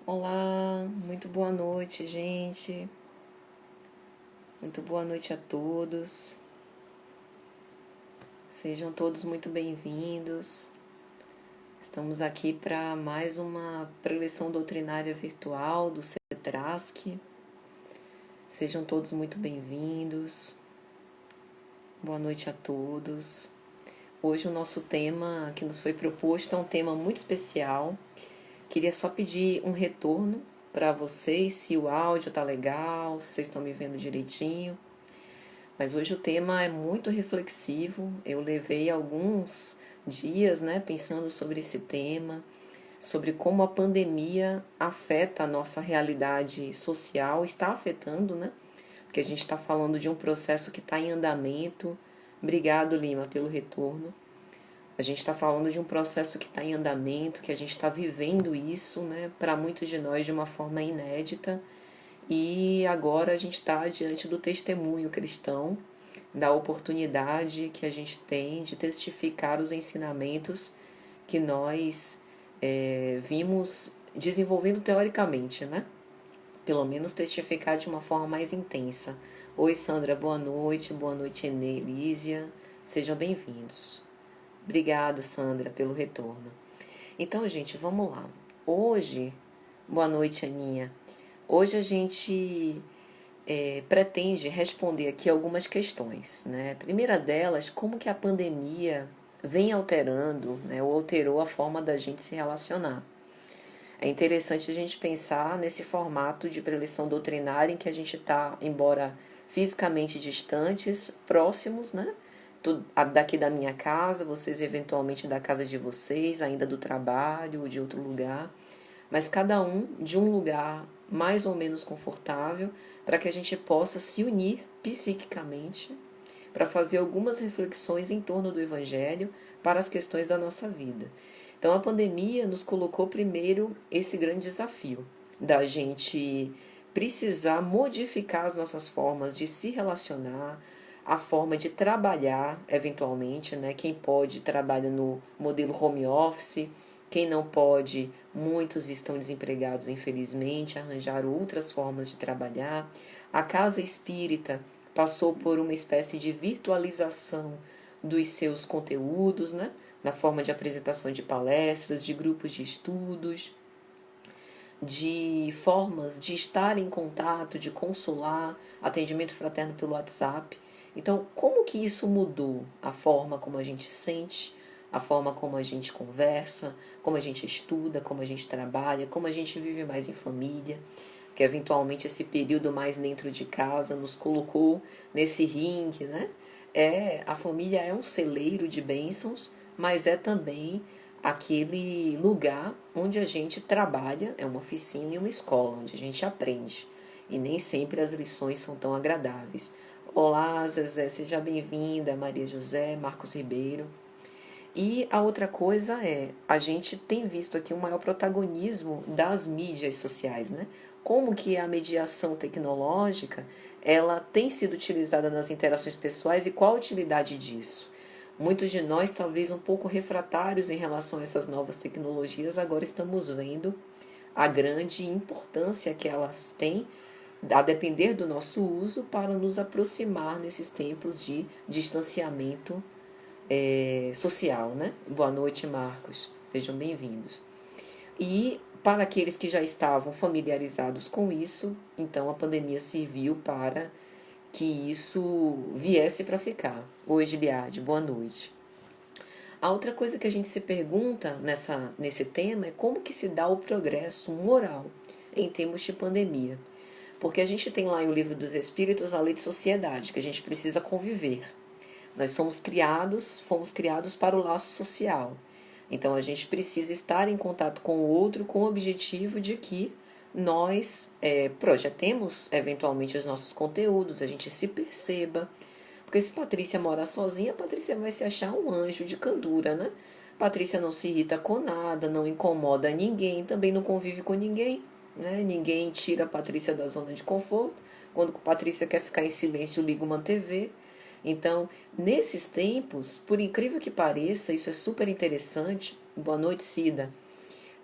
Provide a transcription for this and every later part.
Olá, muito boa noite, gente. Muito boa noite a todos. Sejam todos muito bem-vindos. Estamos aqui para mais uma preleção doutrinária virtual do CETRASC. Sejam todos muito bem-vindos. Boa noite a todos. Hoje o nosso tema que nos foi proposto é um tema muito especial. Queria só pedir um retorno para vocês, se o áudio tá legal, se vocês estão me vendo direitinho. Mas hoje o tema é muito reflexivo. Eu levei alguns dias, pensando sobre esse tema, sobre como a pandemia afeta a nossa realidade social, está afetando, né? Porque a gente está falando de um processo que está em andamento. Obrigado, Lima, pelo retorno. A gente está falando de um processo que está em andamento, que a gente está vivendo isso, né? Para muitos de nós de uma forma inédita. E agora a gente está diante do testemunho cristão, da oportunidade que a gente tem de testificar os ensinamentos que nós vimos desenvolvendo teoricamente, né? Pelo menos testificar de uma forma mais intensa. Oi, Sandra, boa noite, Enê, Lísia, sejam bem-vindos. Obrigada, Sandra, pelo retorno. Então, gente, vamos lá. Hoje, boa noite, Aninha. Hoje a gente pretende responder aqui algumas questões, né? A primeira delas, como que a pandemia vem alterando, né, ou alterou a forma da gente se relacionar. É interessante a gente pensar nesse formato de preleção doutrinária em que a gente está, embora fisicamente distantes, próximos, né? Daqui da minha casa, vocês eventualmente da casa de vocês, ainda do trabalho ou de outro lugar, mas cada um de um lugar mais ou menos confortável para que a gente possa se unir psiquicamente para fazer algumas reflexões em torno do Evangelho para as questões da nossa vida. Então a pandemia nos colocou primeiro esse grande desafio da gente precisar modificar as nossas formas de se relacionar, a forma de trabalhar, eventualmente, né? Quem pode trabalha no modelo home office, quem não pode, muitos estão desempregados, infelizmente, arranjaram outras formas de trabalhar. A casa espírita passou por uma espécie de virtualização dos seus conteúdos, né? Na forma de apresentação de palestras, de grupos de estudos, de formas de estar em contato, de consolar, atendimento fraterno pelo WhatsApp. Então, como que isso mudou a forma como a gente sente, a forma como a gente conversa, como a gente estuda, como a gente trabalha, como a gente vive mais em família, que eventualmente esse período mais dentro de casa nos colocou nesse ringue, né? A família é um celeiro de bênçãos, mas é também aquele lugar onde a gente trabalha, é uma oficina e uma escola, onde a gente aprende. E nem sempre as lições são tão agradáveis. Olá, Zezé, seja bem-vinda, Maria José, Marcos Ribeiro. E a outra coisa a gente tem visto aqui um maior protagonismo das mídias sociais, né? Como que a mediação tecnológica, ela tem sido utilizada nas interações pessoais e qual a utilidade disso? Muitos de nós, talvez um pouco refratários em relação a essas novas tecnologias, agora estamos vendo a grande importância que elas têm, a depender do nosso uso, para nos aproximar nesses tempos de distanciamento social, né? Boa noite, Marcos. Sejam bem-vindos. E para aqueles que já estavam familiarizados com isso, então a pandemia serviu para que isso viesse para ficar. Oi, Giliade, boa noite. A outra coisa que a gente se pergunta nesse tema é como que se dá o progresso moral em termos de pandemia. Porque a gente tem lá em O Livro dos Espíritos a lei de sociedade, que a gente precisa conviver. Nós fomos criados para o laço social. Então a gente precisa estar em contato com o outro com o objetivo de que nós projetemos eventualmente os nossos conteúdos, a gente se perceba. Porque se Patrícia mora sozinha, Patrícia vai se achar um anjo de candura, né? Patrícia não se irrita com nada, não incomoda ninguém, também não convive com ninguém, né? Ninguém tira a Patrícia da zona de conforto. Quando a Patrícia quer ficar em silêncio, liga uma TV. Então, nesses tempos, por incrível que pareça, isso é super interessante. Boa noite, Cida.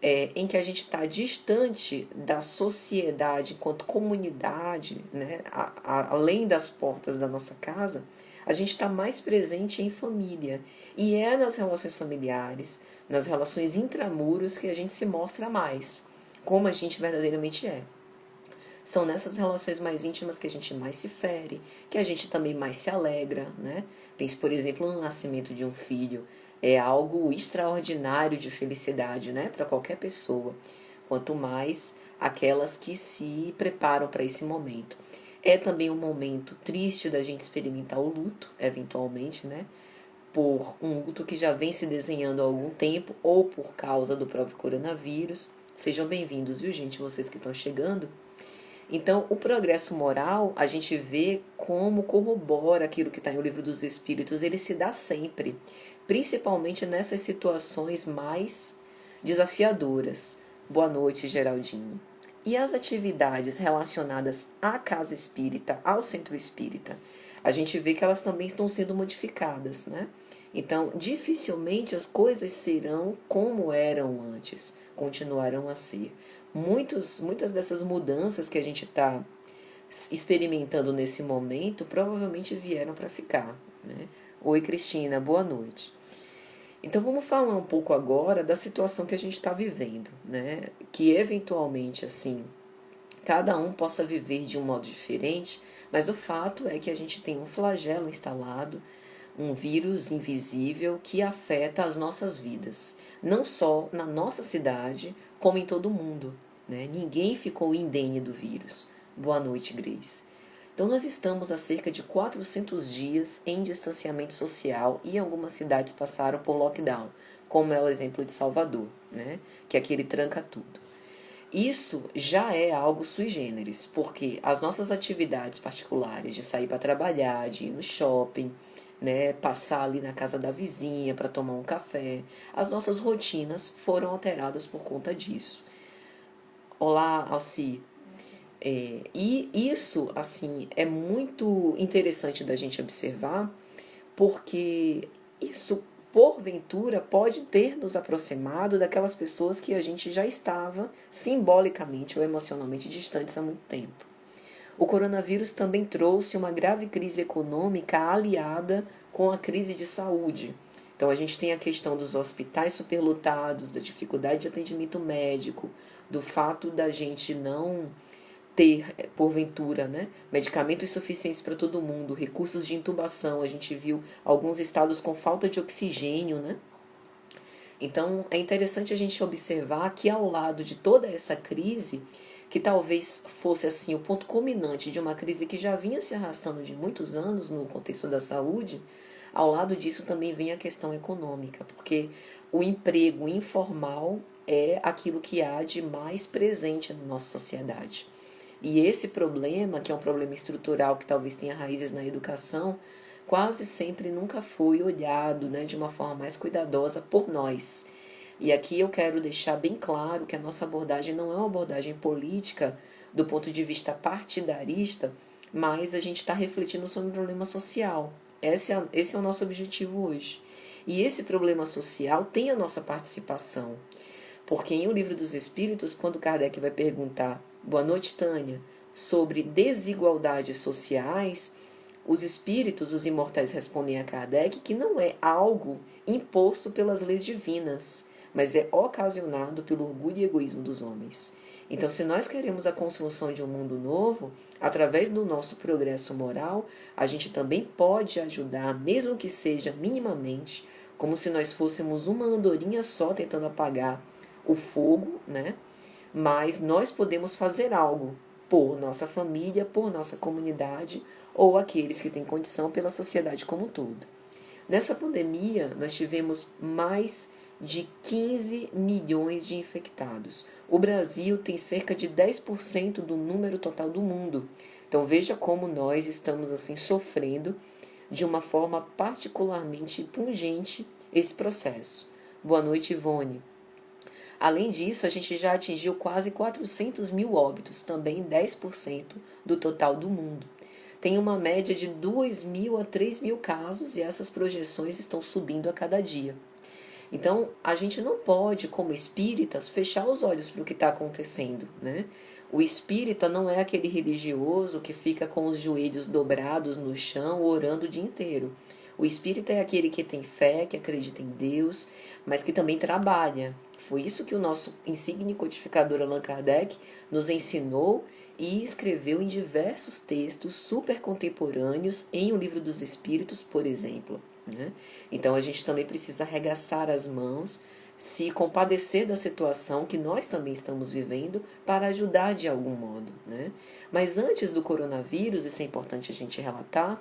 em que a gente está distante da sociedade enquanto comunidade, né, além das portas da nossa casa, a gente está mais presente em família. E é nas relações familiares, nas relações intramuros que a gente se mostra mais, como a gente verdadeiramente é. São nessas relações mais íntimas que a gente mais se fere, que a gente também mais se alegra, né? Pense, por exemplo, no nascimento de um filho. É algo extraordinário de felicidade, né? Para qualquer pessoa. Quanto mais aquelas que se preparam para esse momento. É também um momento triste da gente experimentar o luto, eventualmente, né? Por um luto que já vem se desenhando há algum tempo ou por causa do próprio coronavírus. Sejam bem-vindos, viu, gente? Vocês que estão chegando. Então, o progresso moral, a gente vê como corrobora aquilo que está no Livro dos Espíritos, ele se dá sempre, principalmente nessas situações mais desafiadoras. Boa noite, Geraldine. E as atividades relacionadas à casa espírita, ao centro espírita, a gente vê que elas também estão sendo modificadas, né? Então, dificilmente as coisas serão como eram antes, continuarão a ser. Muitas dessas mudanças que a gente está experimentando nesse momento provavelmente vieram para ficar, né? Oi, Cristina, boa noite. Então vamos falar um pouco agora da situação que a gente está vivendo, né? Que eventualmente, assim, cada um possa viver de um modo diferente, mas o fato é que a gente tem um flagelo instalado, um vírus invisível que afeta as nossas vidas, não só na nossa cidade, como em todo o mundo, né? Ninguém ficou indene do vírus. Boa noite, Grace. Então, nós estamos há cerca de 400 dias em distanciamento social e algumas cidades passaram por lockdown, como é o exemplo de Salvador, né? Que é aquele tranca tudo. Isso já é algo sui generis, porque as nossas atividades particulares de sair para trabalhar, de ir no shopping, né, passar ali na casa da vizinha para tomar um café, as nossas rotinas foram alteradas por conta disso. Olá, Alci. E isso, assim, é muito interessante da gente observar, porque isso, porventura, pode ter nos aproximado daquelas pessoas que a gente já estava simbolicamente ou emocionalmente distantes há muito tempo. O coronavírus também trouxe uma grave crise econômica aliada com a crise de saúde. Então a gente tem a questão dos hospitais superlotados, da dificuldade de atendimento médico, do fato da gente não ter, porventura, né, medicamentos suficientes para todo mundo, recursos de intubação. A gente viu alguns estados com falta de oxigênio, né? Então é interessante a gente observar que ao lado de toda essa crise, que talvez fosse assim o ponto culminante de uma crise que já vinha se arrastando de muitos anos no contexto da saúde, ao lado disso também vem a questão econômica, porque o emprego informal é aquilo que há de mais presente na nossa sociedade. E esse problema, que é um problema estrutural que talvez tenha raízes na educação, quase sempre nunca foi olhado, né, de uma forma mais cuidadosa por nós. E aqui eu quero deixar bem claro que a nossa abordagem não é uma abordagem política do ponto de vista partidarista, mas a gente está refletindo sobre um problema social. Esse é o nosso objetivo hoje. E esse problema social tem a nossa participação. Porque em O Livro dos Espíritos, quando Kardec vai perguntar, boa noite, Tânia, sobre desigualdades sociais, os espíritos, os imortais, respondem a Kardec que não é algo imposto pelas leis divinas, mas é ocasionado pelo orgulho e egoísmo dos homens. Então, se nós queremos a construção de um mundo novo, através do nosso progresso moral, a gente também pode ajudar, mesmo que seja minimamente, como se nós fôssemos uma andorinha só tentando apagar o fogo, né? Mas nós podemos fazer algo por nossa família, por nossa comunidade ou aqueles que têm condição pela sociedade como um todo. Nessa pandemia, nós tivemos mais de 15 milhões de infectados. O Brasil tem cerca de 10% do número total do mundo. Então veja como nós estamos assim sofrendo de uma forma particularmente pungente esse processo. Boa noite, Ivone. Além disso, a gente já atingiu quase 400 mil óbitos, também 10% do total do mundo. Tem uma média de 2.000 a 3.000 casos e essas projeções estão subindo a cada dia. Então, a gente não pode, como espíritas, fechar os olhos para o que está acontecendo, né? O espírita não é aquele religioso que fica com os joelhos dobrados no chão orando o dia inteiro. O espírita é aquele que tem fé, que acredita em Deus, mas que também trabalha. Foi isso que o nosso insigne codificador Allan Kardec nos ensinou e escreveu em diversos textos super contemporâneos em O Livro dos Espíritos, por exemplo, né? Então a gente também precisa arregaçar as mãos, se compadecer da situação que nós também estamos vivendo para ajudar de algum modo, né? Mas antes do coronavírus, isso é importante a gente relatar,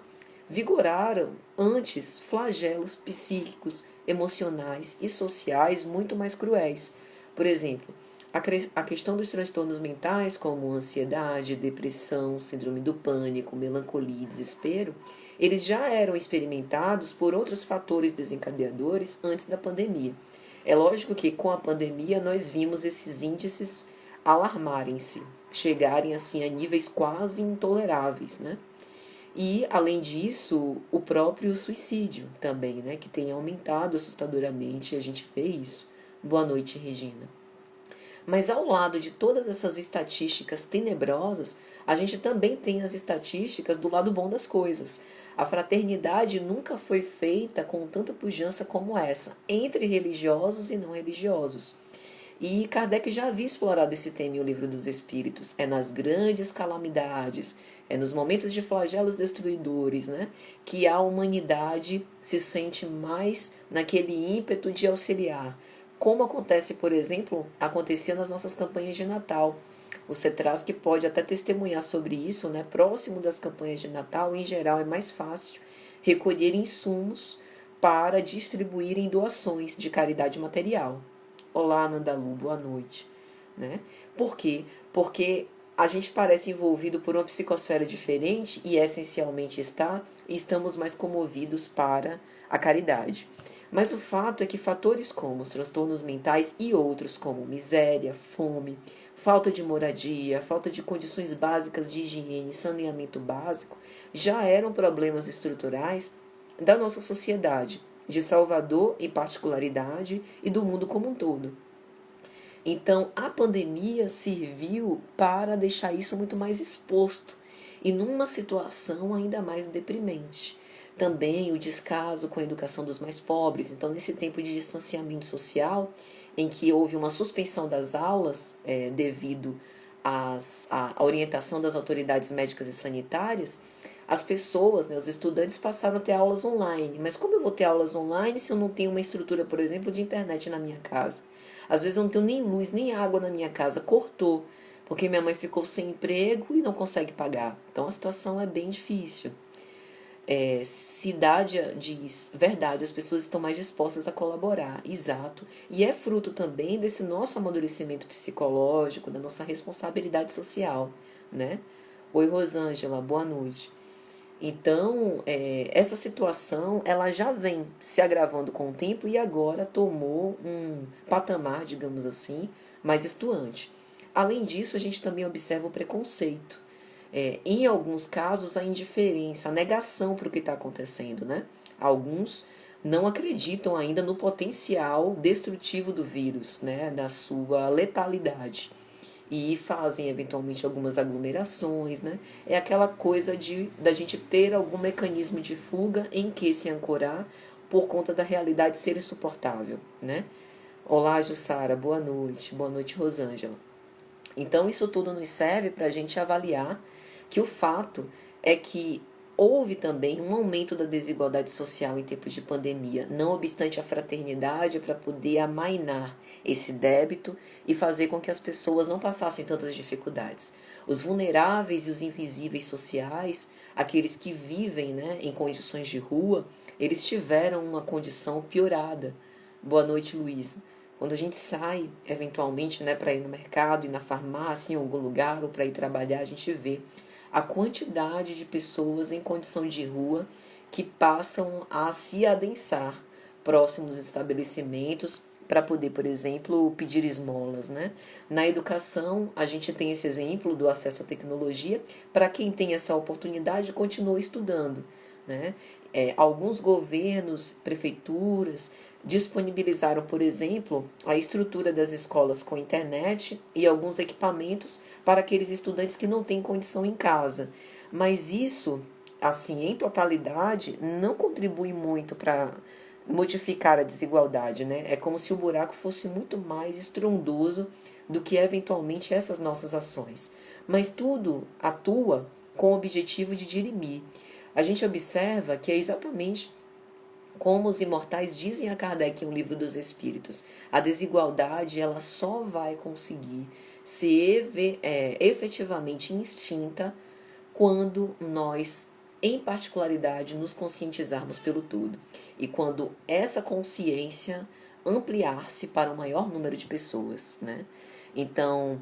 vigoraram antes flagelos psíquicos, emocionais e sociais muito mais cruéis. Por exemplo, a questão dos transtornos mentais, como ansiedade, depressão, síndrome do pânico, melancolia e desespero, eles já eram experimentados por outros fatores desencadeadores antes da pandemia. É lógico que com a pandemia nós vimos esses índices alarmarem-se, chegarem assim a níveis quase intoleráveis, né? E, além disso, o próprio suicídio também, né? Que tem aumentado assustadoramente, a gente vê isso. Boa noite, Regina. Mas ao lado de todas essas estatísticas tenebrosas, a gente também tem as estatísticas do lado bom das coisas. A fraternidade nunca foi feita com tanta pujança como essa, entre religiosos e não religiosos. E Kardec já havia explorado esse tema em O Livro dos Espíritos. É nas grandes calamidades, é nos momentos de flagelos destruidores, né, que a humanidade se sente mais naquele ímpeto de auxiliar. Como acontece, por exemplo, acontecia nas nossas campanhas de Natal. O Cetrasc pode até testemunhar sobre isso, né? Próximo das campanhas de Natal, em geral, é mais fácil recolher insumos para distribuir em doações de caridade material. Olá, Nandalu, boa noite. Né? Por quê? Porque a gente parece envolvido por uma psicosfera diferente e essencialmente está, e estamos mais comovidos para a caridade. Mas o fato é que fatores como os transtornos mentais e outros como miséria, fome, falta de moradia, falta de condições básicas de higiene e saneamento básico já eram problemas estruturais da nossa sociedade, de Salvador em particularidade e do mundo como um todo. Então, a pandemia serviu para deixar isso muito mais exposto e numa situação ainda mais deprimente. Também o descaso com a educação dos mais pobres. Então, nesse tempo de distanciamento social, em que houve uma suspensão das aulas devido à orientação das autoridades médicas e sanitárias, as pessoas, né, os estudantes passaram a ter aulas online. Mas como eu vou ter aulas online se eu não tenho uma estrutura, por exemplo, de internet na minha casa? Às vezes eu não tenho nem luz, nem água na minha casa, cortou, porque minha mãe ficou sem emprego e não consegue pagar. Então a situação é bem difícil. Cidade diz verdade, as pessoas estão mais dispostas a colaborar, exato. E é fruto também desse nosso amadurecimento psicológico, da nossa responsabilidade social, né? Oi, Rosângela, boa noite. Então, essa situação ela já vem se agravando com o tempo e agora tomou um patamar, digamos assim, mais estuante. Além disso, a gente também observa o preconceito. Em alguns casos, a indiferença, a negação para o que está acontecendo, né? Alguns não acreditam ainda no potencial destrutivo do vírus, né? Da sua letalidade. E fazem eventualmente algumas aglomerações, né? É aquela coisa da gente ter algum mecanismo de fuga em que se ancorar por conta da realidade ser insuportável, né? Olá, Jussara, boa noite, Rosângela. Então, isso tudo nos serve para a gente avaliar que o fato é que houve também um aumento da desigualdade social em tempos de pandemia, não obstante a fraternidade para poder amainar esse débito e fazer com que as pessoas não passassem tantas dificuldades. Os vulneráveis e os invisíveis sociais, aqueles que vivem, né, em condições de rua, eles tiveram uma condição piorada. Boa noite, Luísa. Quando a gente sai, eventualmente, né, para ir no mercado, ir na farmácia, em algum lugar, ou para ir trabalhar, a gente vê a quantidade de pessoas em condição de rua que passam a se adensar próximos estabelecimentos para poder, por exemplo, pedir esmolas, né? Na educação, a gente tem esse exemplo do acesso à tecnologia. Para quem tem essa oportunidade, continua estudando. né? Alguns governos, prefeituras, disponibilizaram, por exemplo, a estrutura das escolas com internet e alguns equipamentos para aqueles estudantes que não têm condição em casa. Mas isso, assim, em totalidade, não contribui muito para modificar a desigualdade, né? É como se o buraco fosse muito mais estrondoso do que eventualmente essas nossas ações. Mas tudo atua com o objetivo de dirimir. A gente observa que é exatamente como os imortais dizem a Kardec em O Livro dos Espíritos, a desigualdade ela só vai conseguir ser efetivamente extinta quando nós, em particularidade, nos conscientizarmos pelo todo. E quando essa consciência ampliar-se para o maior número de pessoas, né? Então,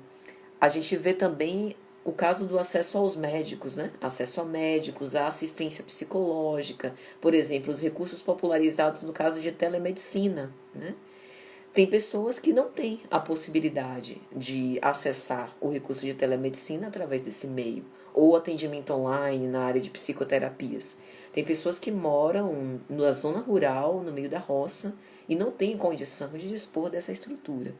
a gente vê também o caso do acesso aos médicos, né? Acesso a médicos, a assistência psicológica, por exemplo, os recursos popularizados no caso de telemedicina, né? Tem pessoas que não têm a possibilidade de acessar o recurso de telemedicina através desse meio, ou atendimento online na área de psicoterapias. Tem pessoas que moram na zona rural, no meio da roça, e não têm condição de dispor dessa estrutura.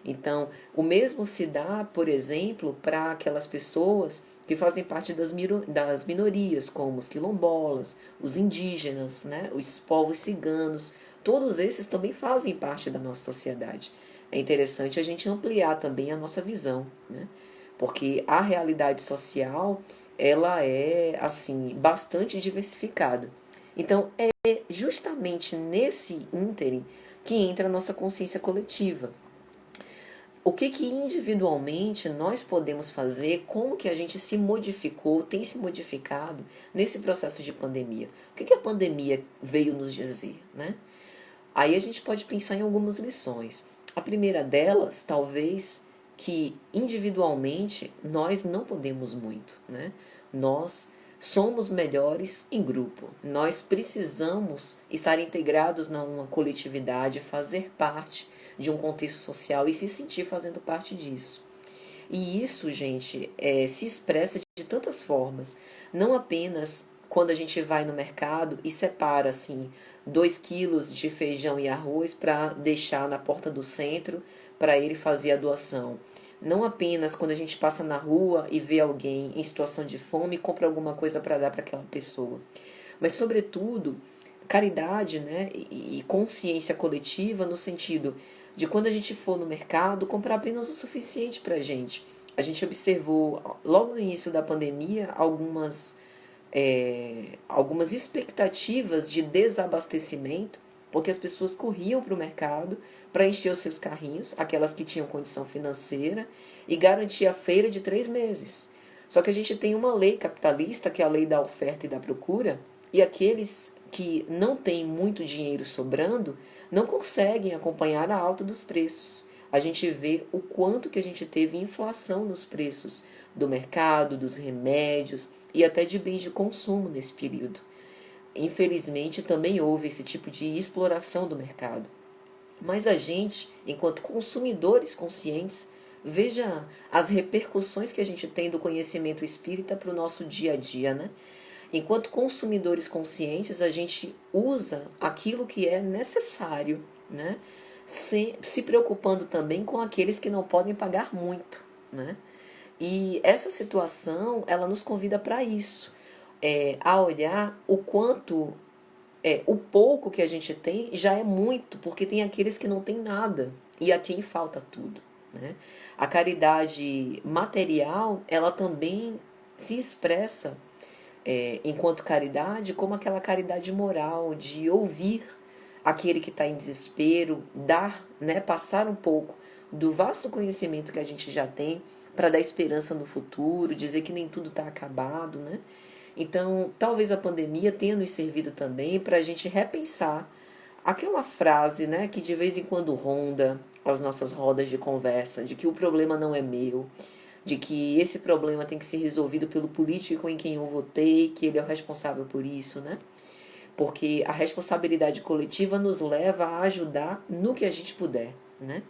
Então, o mesmo se dá, por exemplo, para aquelas pessoas que fazem parte das minorias, como os quilombolas, os indígenas, né, os povos ciganos. Todos esses também fazem parte da nossa sociedade. É interessante a gente ampliar também a nossa visão, né? Porque a realidade social, ela é, assim, bastante diversificada. Então, é justamente nesse ínterim que entra a nossa consciência coletiva. O que individualmente nós podemos fazer, como que a gente se modificou, tem se modificado nesse processo de pandemia? O que a pandemia veio nos dizer, né? Aí a gente pode pensar em algumas lições. A primeira delas, talvez, que individualmente nós não podemos muito, né? Nós somos melhores em grupo. Nós precisamos estar integrados numa coletividade, fazer parte de um contexto social e se sentir fazendo parte disso. E isso, gente, se expressa de tantas formas. Não apenas quando a gente vai no mercado e separa, assim, 2 quilos de feijão e arroz para deixar na porta do centro para ele fazer a doação. Não apenas quando a gente passa na rua e vê alguém em situação de fome e compra alguma coisa para dar para aquela pessoa. Mas, sobretudo, caridade, né, e consciência coletiva no sentido de quando a gente for no mercado, comprar apenas o suficiente para a gente. A gente observou, logo no início da pandemia, algumas expectativas de desabastecimento, porque as pessoas corriam para o mercado para encher os seus carrinhos, aquelas que tinham condição financeira, e garantir a feira de 3 meses. Só que a gente tem uma lei capitalista, que é a lei da oferta e da procura, e aqueles que não têm muito dinheiro sobrando não conseguem acompanhar a alta dos preços. A gente vê o quanto que a gente teve inflação nos preços do mercado, dos remédios e até de bens de consumo nesse período. Infelizmente, também houve esse tipo de exploração do mercado. Mas a gente, enquanto consumidores conscientes, veja as repercussões que a gente tem do conhecimento espírita para o nosso dia a dia, né? Enquanto consumidores conscientes, a gente usa aquilo que é necessário, né? Se preocupando também com aqueles que não podem pagar muito, né? E essa situação, ela nos convida para isso, a olhar o quanto o pouco que a gente tem já é muito, porque tem aqueles que não têm nada e a quem falta tudo, né? A caridade material, ela também se expressa enquanto caridade, como aquela caridade moral de ouvir aquele que está em desespero, dar, né, passar um pouco do vasto conhecimento que a gente já tem para dar esperança no futuro, dizer que nem tudo está acabado, né? Então, talvez a pandemia tenha nos servido também para a gente repensar aquela frase, né, que de vez em quando ronda as nossas rodas de conversa, de que o problema não é meu, de que esse problema tem que ser resolvido pelo político em quem eu votei, que ele é o responsável por isso, né? Porque a responsabilidade coletiva nos leva a ajudar no que a gente puder, né?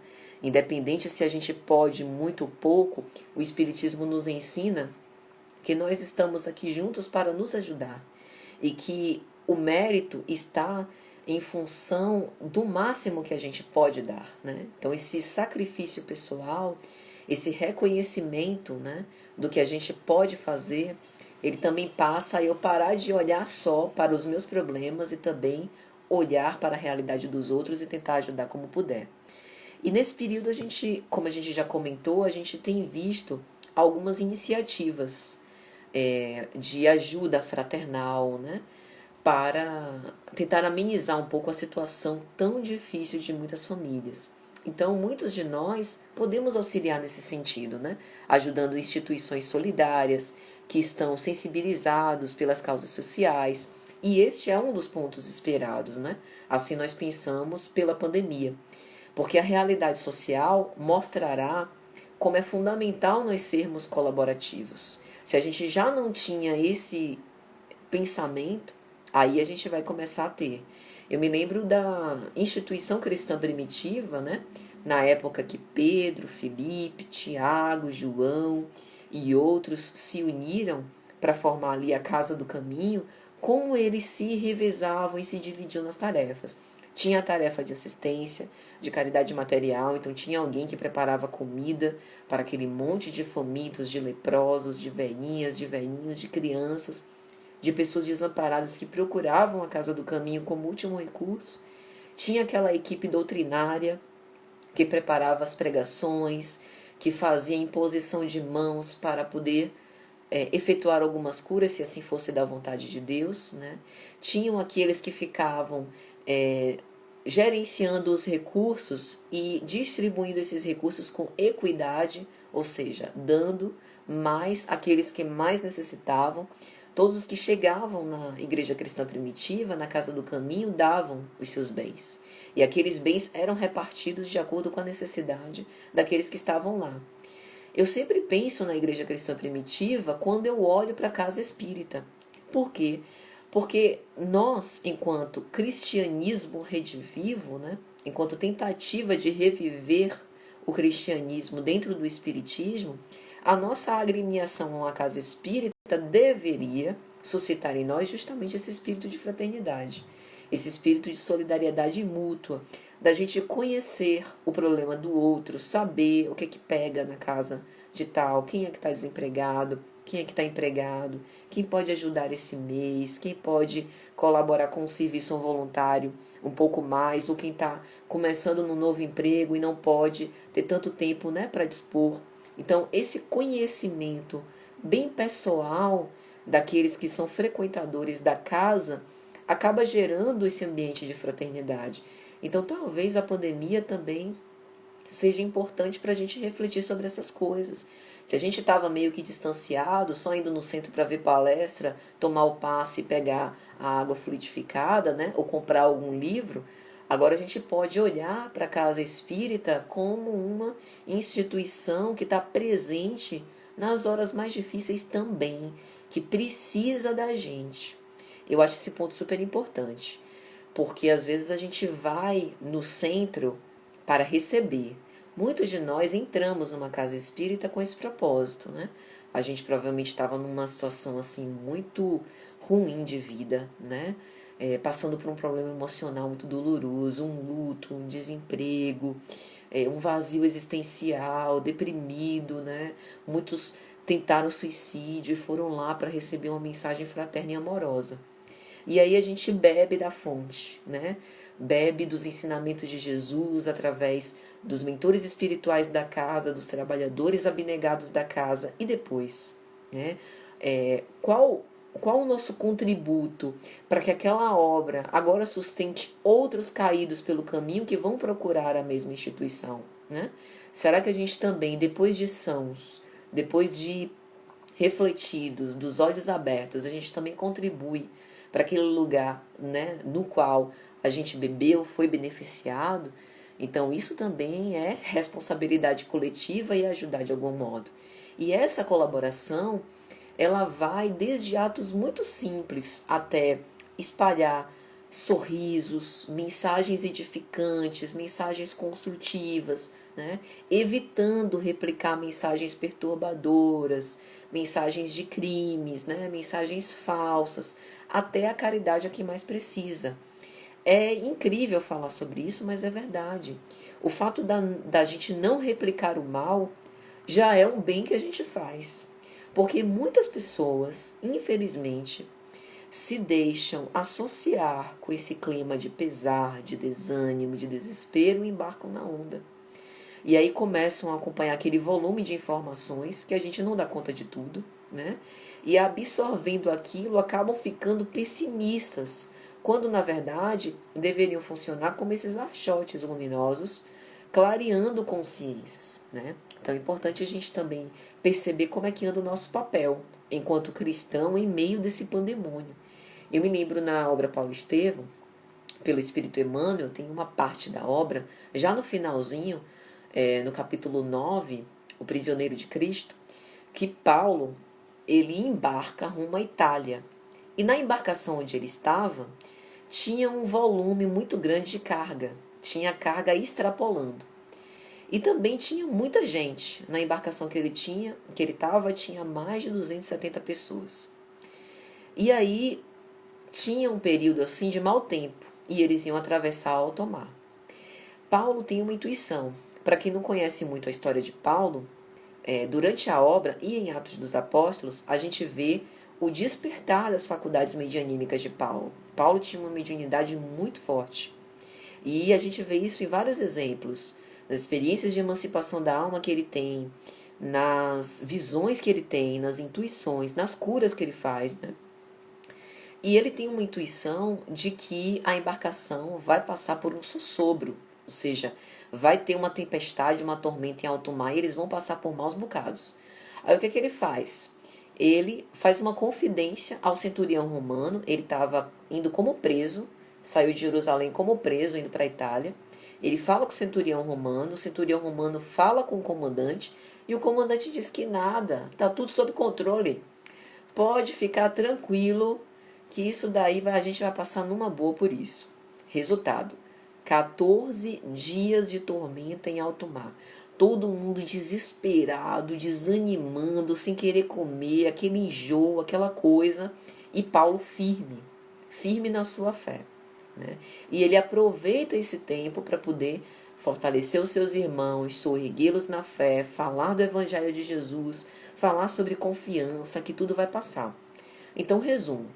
Independente se a gente pode muito ou pouco, o Espiritismo nos ensina que nós estamos aqui juntos para nos ajudar. e que o mérito está em função do máximo que a gente pode dar, né? Então esse sacrifício pessoal, esse reconhecimento, né, do que a gente pode fazer, ele também passa a eu parar de olhar só para os meus problemas e também olhar para a realidade dos outros e tentar ajudar como puder. E nesse período a gente, como a gente já comentou, a gente tem visto algumas iniciativas de ajuda fraternal, né, para tentar amenizar um pouco a situação tão difícil de muitas famílias. Então, muitos de nós podemos auxiliar nesse sentido, né, ajudando instituições solidárias que estão sensibilizados pelas causas sociais. E este é um dos pontos esperados, né? Assim nós pensamos pela pandemia. Porque a realidade social mostrará como é fundamental nós sermos colaborativos. Se a gente já não tinha esse pensamento, aí a gente vai começar a ter. Eu me lembro da instituição cristã primitiva, né? Na época que Pedro, Felipe, Tiago, João e outros se uniram para formar ali a Casa do Caminho, como eles se revezavam e se dividiam nas tarefas. Tinha a tarefa de assistência, de caridade material, então tinha alguém que preparava comida para aquele monte de famintos, de leprosos, de velhinhas, de velhinhos, de crianças, de pessoas desamparadas que procuravam a Casa do Caminho como último recurso. Tinha aquela equipe doutrinária que preparava as pregações, que fazia imposição de mãos para poder efetuar algumas curas, se assim fosse da vontade de Deus, né? Tinham aqueles que ficavam gerenciando os recursos e distribuindo esses recursos com equidade, ou seja, dando mais àqueles que mais necessitavam. Todos os que chegavam na igreja cristã primitiva, na Casa do Caminho, davam os seus bens. E aqueles bens eram repartidos de acordo com a necessidade daqueles que estavam lá. Eu sempre penso na igreja cristã primitiva quando eu olho para a casa espírita. Por quê? Porque nós, enquanto cristianismo redivivo, né, enquanto tentativa de reviver o cristianismo dentro do espiritismo, a nossa agremiação a uma casa espírita deveria suscitar em nós justamente esse espírito de fraternidade, esse espírito de solidariedade mútua, da gente conhecer o problema do outro, saber o que é que pega na casa de tal, quem é que está desempregado, quem é que está empregado, quem pode ajudar esse mês, quem pode colaborar com um serviço voluntário um pouco mais, ou quem está começando num novo emprego e não pode ter tanto tempo, né, para dispor. Então, esse conhecimento bem pessoal daqueles que são frequentadores da casa acaba gerando esse ambiente de fraternidade. Então, talvez a pandemia também seja importante para a gente refletir sobre essas coisas. Se a gente estava meio que distanciado, só indo no centro para ver palestra, tomar o passe e pegar a água fluidificada, né, ou comprar algum livro, agora a gente pode olhar para a casa espírita como uma instituição que está presente nas horas mais difíceis também, que precisa da gente. Eu acho esse ponto super importante, porque às vezes a gente vai no centro para receber. Muitos de nós entramos numa casa espírita com esse propósito, né? A gente provavelmente estava numa situação assim muito ruim de vida, né? Passando por um problema emocional muito doloroso, um luto, um desemprego, um vazio existencial, deprimido, né? Muitos tentaram suicídio e foram lá para receber uma mensagem fraterna e amorosa. E aí a gente bebe da fonte, né? Bebe dos ensinamentos de Jesus através dos mentores espirituais da casa, dos trabalhadores abnegados da casa. E depois, né? Qual o nosso contributo para que aquela obra agora sustente outros caídos pelo caminho que vão procurar a mesma instituição, né? Será que a gente também, depois de sãos, depois de refletidos, dos olhos abertos, a gente também contribui para aquele lugar, né, no qual a gente bebeu, foi beneficiado? Então isso também é responsabilidade coletiva e ajudar de algum modo. E essa colaboração, ela vai desde atos muito simples até espalhar sorrisos, mensagens edificantes, mensagens construtivas, né? Evitando replicar mensagens perturbadoras, mensagens de crimes, né? Mensagens falsas, até a caridade a quem mais precisa. É incrível falar sobre isso, mas é verdade. O fato da gente não replicar o mal já é um bem que a gente faz. Porque muitas pessoas, infelizmente, se deixam associar com esse clima de pesar, de desânimo, de desespero e embarcam na onda. E aí começam a acompanhar aquele volume de informações que a gente não dá conta de tudo, né? E absorvendo aquilo acabam ficando pessimistas, quando na verdade deveriam funcionar como esses archotes luminosos, clareando consciências, né? Então é importante a gente também perceber como é que anda o nosso papel enquanto cristão em meio desse pandemônio. Eu me lembro na obra Paulo Estevão, pelo Espírito Emmanuel, tem uma parte da obra, já no finalzinho, no capítulo 9, O Prisioneiro de Cristo, que Paulo ele embarca rumo à Itália. E na embarcação onde ele estava, tinha um volume muito grande de carga. Tinha carga extrapolando. E também tinha muita gente. Na embarcação que ele estava, tinha mais de 270 pessoas. E aí tinha um período assim de mau tempo e eles iam atravessar alto mar. Paulo tem uma intuição. Para quem não conhece muito a história de Paulo, durante a obra e em Atos dos Apóstolos, a gente vê o despertar das faculdades medianímicas de Paulo. Paulo tinha uma mediunidade muito forte. E a gente vê isso em vários exemplos, nas experiências de emancipação da alma que ele tem, nas visões que ele tem, nas intuições, nas curas que ele faz, né? E ele tem uma intuição de que a embarcação vai passar por um sossobro, ou seja, vai ter uma tempestade, uma tormenta em alto mar e eles vão passar por maus bocados. Aí o que é que ele faz? Ele faz uma confidência ao centurião romano, ele estava indo como preso, saiu de Jerusalém como preso, indo para a Itália. Ele fala com o centurião romano fala com o comandante e o comandante diz que nada, está tudo sob controle. Pode ficar tranquilo que isso daí a gente vai passar numa boa por isso. Resultado, 14 dias de tormenta em alto mar. Todo mundo desesperado, desanimando, sem querer comer, aquele enjoo, aquela coisa. E Paulo firme na sua fé, né? E ele aproveita esse tempo para poder fortalecer os seus irmãos, soerguê-los na fé, falar do Evangelho de Jesus, falar sobre confiança, que tudo vai passar. Então, resumo.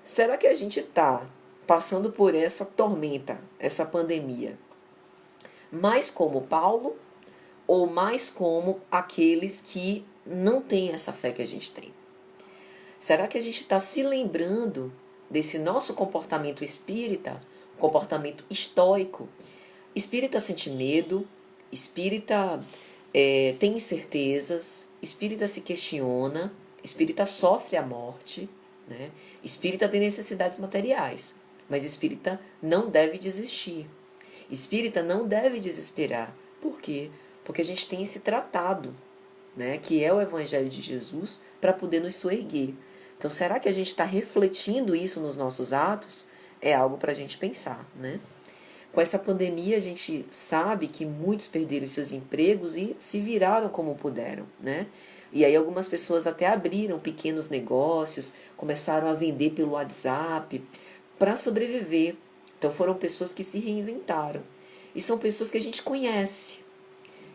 Será que a gente está passando por essa tormenta, essa pandemia, mais como Paulo ou mais como aqueles que não têm essa fé que a gente tem? Será que a gente está se lembrando desse nosso comportamento espírita, comportamento estoico? Espírita sente medo, espírita tem incertezas, espírita se questiona, espírita sofre a morte, né? Espírita tem necessidades materiais, mas espírita não deve desistir. Espírita não deve desesperar. Por quê? Porque a gente tem esse tratado, né, que é o Evangelho de Jesus, para poder nos soerguer. Então, será que a gente está refletindo isso nos nossos atos? É algo para a gente pensar, né? Com essa pandemia, a gente sabe que muitos perderam seus empregos e se viraram como puderam, né? E aí algumas pessoas até abriram pequenos negócios, começaram a vender pelo WhatsApp para sobreviver. Então foram pessoas que se reinventaram. E são pessoas que a gente conhece,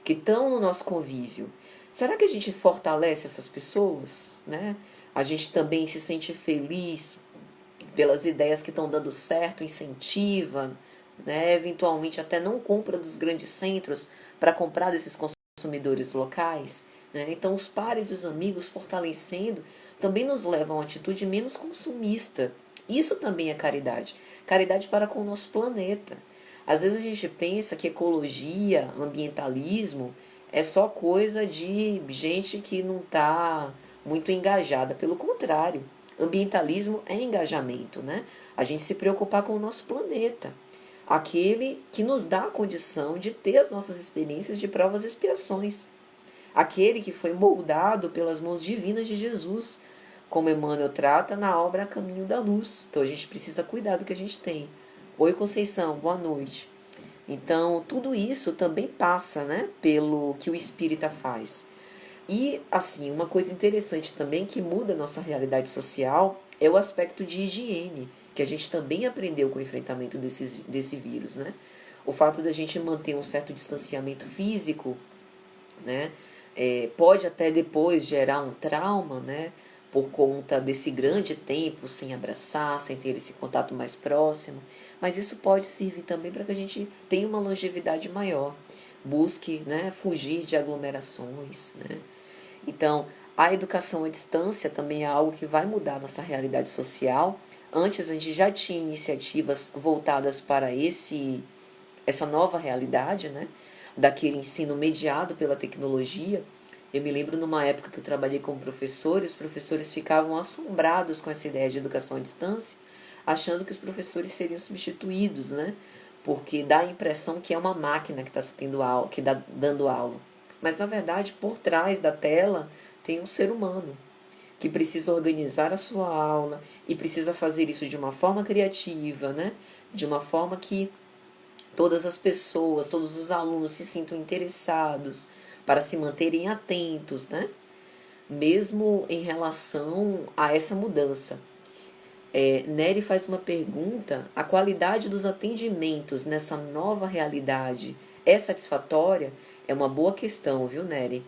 que estão no nosso convívio. Será que a gente fortalece essas pessoas, né? A gente também se sente feliz pelas ideias que estão dando certo, incentiva, né? Eventualmente até não compra dos grandes centros para comprar desses consumidores locais, né? Então os pares e os amigos fortalecendo também nos levam a uma atitude menos consumista. Isso também é caridade. Caridade para com o nosso planeta. Às vezes a gente pensa que ecologia, ambientalismo é só coisa de gente que não está muito engajada. Pelo contrário, ambientalismo é engajamento, né? A gente se preocupar com o nosso planeta. Aquele que nos dá a condição de ter as nossas experiências de provas e expiações. Aquele que foi moldado pelas mãos divinas de Jesus como Emmanuel trata na obra A Caminho da Luz. Então a gente precisa cuidar do que a gente tem. Oi, Conceição, boa noite. Então, tudo isso também passa, né, pelo que o espírita faz. E, assim, uma coisa interessante também que muda a nossa realidade social é o aspecto de higiene, que a gente também aprendeu com o enfrentamento desse vírus, né? O fato da gente manter um certo distanciamento físico, né, pode até depois gerar um trauma, né, por conta desse grande tempo sem abraçar, sem ter esse contato mais próximo, mas isso pode servir também para que a gente tenha uma longevidade maior, busque, né, fugir de aglomerações, né. Então, a educação à distância também é algo que vai mudar a nossa realidade social. Antes a gente já tinha iniciativas voltadas para essa nova realidade, né? Daquele ensino mediado pela tecnologia. Eu me lembro numa época que eu trabalhei como professor, e os professores ficavam assombrados com essa ideia de educação à distância, achando que os professores seriam substituídos, né? Porque dá a impressão que é uma máquina que está tendo aula, que está dando aula. Mas na verdade, por trás da tela tem um ser humano que precisa organizar a sua aula e precisa fazer isso de uma forma criativa, né? De uma forma que todas as pessoas, todos os alunos se sintam interessados para se manterem atentos, né? Mesmo em relação a essa mudança. Nery faz uma pergunta: a qualidade dos atendimentos nessa nova realidade é satisfatória? É uma boa questão, viu, Nery?